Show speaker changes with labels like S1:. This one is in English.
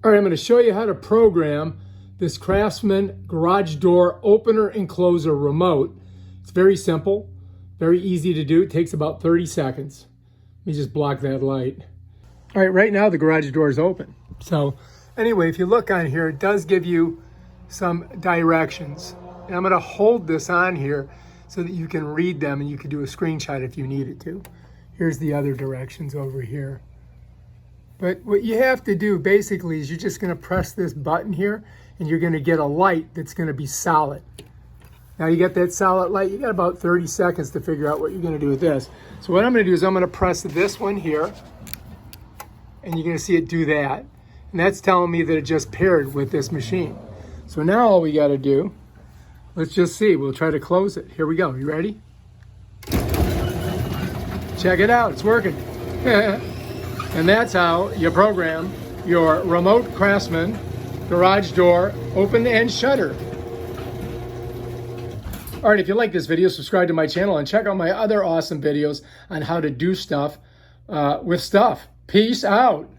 S1: All right, I'm going to show you how to program this Craftsman garage door opener and closer remote. It's very simple, very easy to do. It takes about 30 seconds. Let me just block that light. All right, right now the garage door is open. So anyway, if you look on here, it does give you some directions. And I'm going to hold this on here so that you can read them and you can do a screenshot if you needed to. Here's the other directions over here. But what you have to do basically is you're just going to press this button here and you're going to get a light that's going to be solid. Now you got that solid light, you got about 30 seconds to figure out what you're going to do with this. So what I'm going to do is I'm going to press this one here and you're going to see it do that. And that's telling me that it just paired with this machine. So now all we got to do, let's just see, we'll try to close it. Here we go, you ready? Check it out, it's working. And that's how you program your remote Craftsman garage door open and shutter. All right, if you like this video, subscribe to my channel and check out my other awesome videos on how to do stuff with stuff. Peace out.